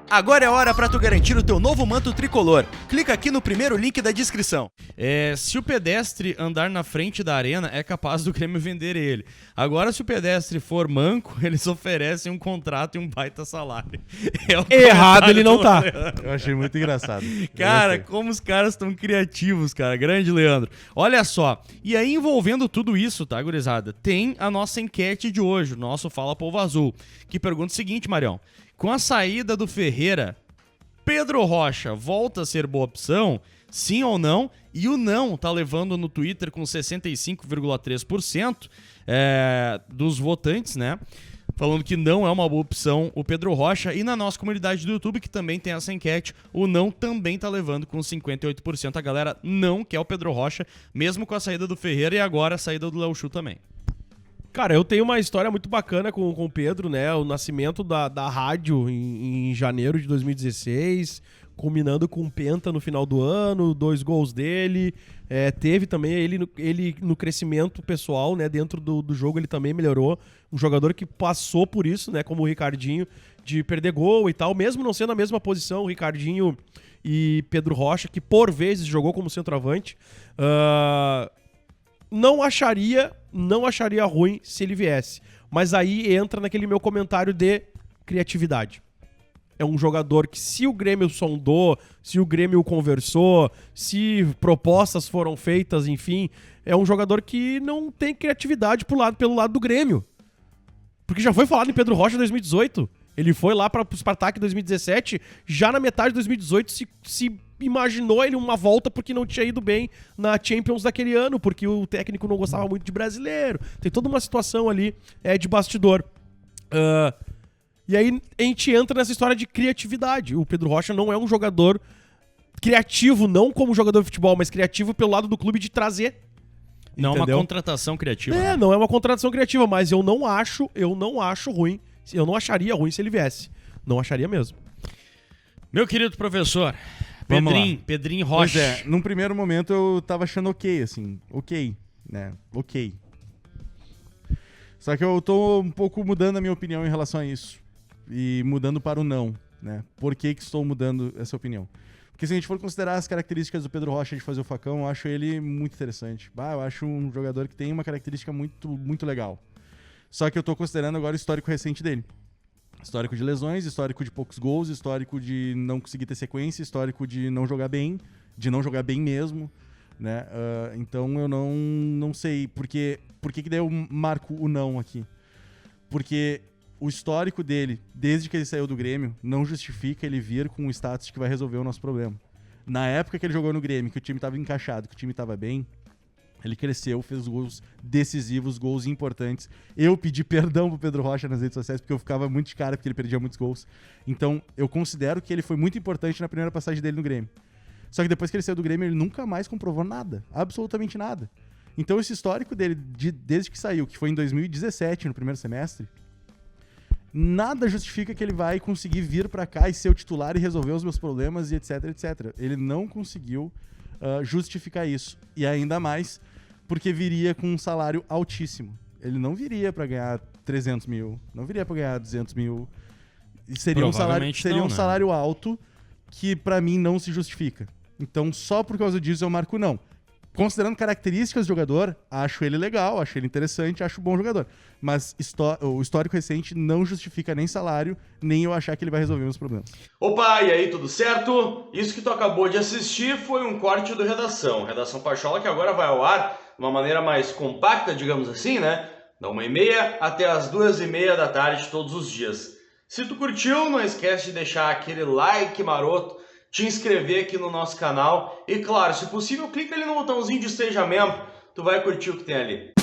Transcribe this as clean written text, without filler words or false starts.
Agora é hora pra tu garantir o teu novo manto tricolor. Clica aqui no primeiro link da descrição. Se o pedestre andar na frente da arena, é capaz do Grêmio vender ele. Agora, se o pedestre for manco, eles oferecem um contrato e um baita salário. Errado ele não tá. Eu achei muito engraçado. Cara, como os caras estão criativos, cara. Grande Leandro. Olha só. E aí, envolvendo tudo isso, tá, gurizada? Tem a nossa enquete de hoje, o nosso Fala Povo Azul, que pergunta o seguinte, Marião. Com a saída do Ferreira, Pedro Rocha volta a ser boa opção? Sim ou não? E o não tá levando no Twitter com 65,3% dos votantes, né? Falando que não é uma boa opção o Pedro Rocha. E na nossa comunidade do YouTube, que também tem essa enquete, o não também tá levando com 58%. A galera não quer o Pedro Rocha, mesmo com a saída do Ferreira e agora a saída do Léo Chu também. Cara, eu tenho uma história muito bacana com o Pedro, né? O nascimento da rádio em janeiro de 2016, culminando com o Penta no final do ano, 2 gols dele. Teve também ele no crescimento pessoal, né? Dentro do jogo ele também melhorou. Um jogador que passou por isso, né? Como o Ricardinho, de perder gol e tal. Mesmo não sendo a mesma posição, o Ricardinho e Pedro Rocha, que por vezes jogou como centroavante. Não acharia ruim se ele viesse. Mas aí entra naquele meu comentário de criatividade. É um jogador que, se o Grêmio sondou, se o Grêmio conversou, se propostas foram feitas, enfim, é um jogador que não tem criatividade pelo lado do Grêmio. Porque já foi falado em Pedro Rocha em 2018. Ele foi lá para o Spartak em 2017, já na metade de 2018 se imaginou ele uma volta porque não tinha ido bem na Champions daquele ano, porque o técnico não gostava muito de brasileiro. Tem toda uma situação ali de bastidor. E aí a gente entra nessa história de criatividade. O Pedro Rocha não é um jogador criativo, não como jogador de futebol, mas criativo pelo lado do clube de trazer. Não entendeu? É uma contratação criativa. Né? Não é uma contratação criativa, mas eu não acho ruim. Eu não acharia ruim se ele viesse. Não acharia mesmo. Meu querido professor, Pedrinho Pois Rocha. num primeiro momento eu tava achando ok, né? Ok. Só que eu tô um pouco mudando a minha opinião em relação a isso. E mudando para o não, né? Por que estou mudando essa opinião? Porque se a gente for considerar as características do Pedro Rocha de fazer o facão, eu acho ele muito interessante. Eu acho um jogador que tem uma característica muito, muito legal. Só que eu tô considerando agora o histórico recente dele. Histórico de lesões, histórico de poucos gols, histórico de não conseguir ter sequência, histórico de não jogar bem mesmo, né? Então eu não sei por que daí eu marco o não aqui. Porque o histórico dele, desde que ele saiu do Grêmio, não justifica ele vir com o status de que vai resolver o nosso problema. Na época que ele jogou no Grêmio, que o time estava encaixado, que o time estava bem, ele cresceu, fez gols decisivos, gols importantes. Eu pedi perdão pro Pedro Rocha nas redes sociais, porque eu ficava muito de cara, porque ele perdia muitos gols. Então, eu considero que ele foi muito importante na primeira passagem dele no Grêmio. Só que depois que ele saiu do Grêmio, ele nunca mais comprovou nada. Absolutamente nada. Então, esse histórico dele, desde que saiu, que foi em 2017, no primeiro semestre, nada justifica que ele vai conseguir vir pra cá e ser o titular e resolver os meus problemas e etc, etc. Ele não conseguiu justificar isso. E ainda mais porque viria com um salário altíssimo. Ele não viria pra ganhar 300 mil, não viria pra ganhar 200 mil. E seria um salário alto que pra mim não se justifica. Então, só por causa disso eu marco não. Considerando características do jogador, acho ele legal, acho ele interessante, acho bom jogador. Mas o histórico recente não justifica nem salário, nem eu achar que ele vai resolver meus problemas. Opa, e aí, tudo certo? Isso que tu acabou de assistir foi um corte do Redação Pachola, que agora vai ao ar de uma maneira mais compacta, digamos assim, né? Da 1h30 até as 2h30 da tarde todos os dias. Se tu curtiu, não esquece de deixar aquele like maroto, te inscrever aqui no nosso canal e, claro, se possível, clica ali no botãozinho de Seja Membro, tu vai curtir o que tem ali.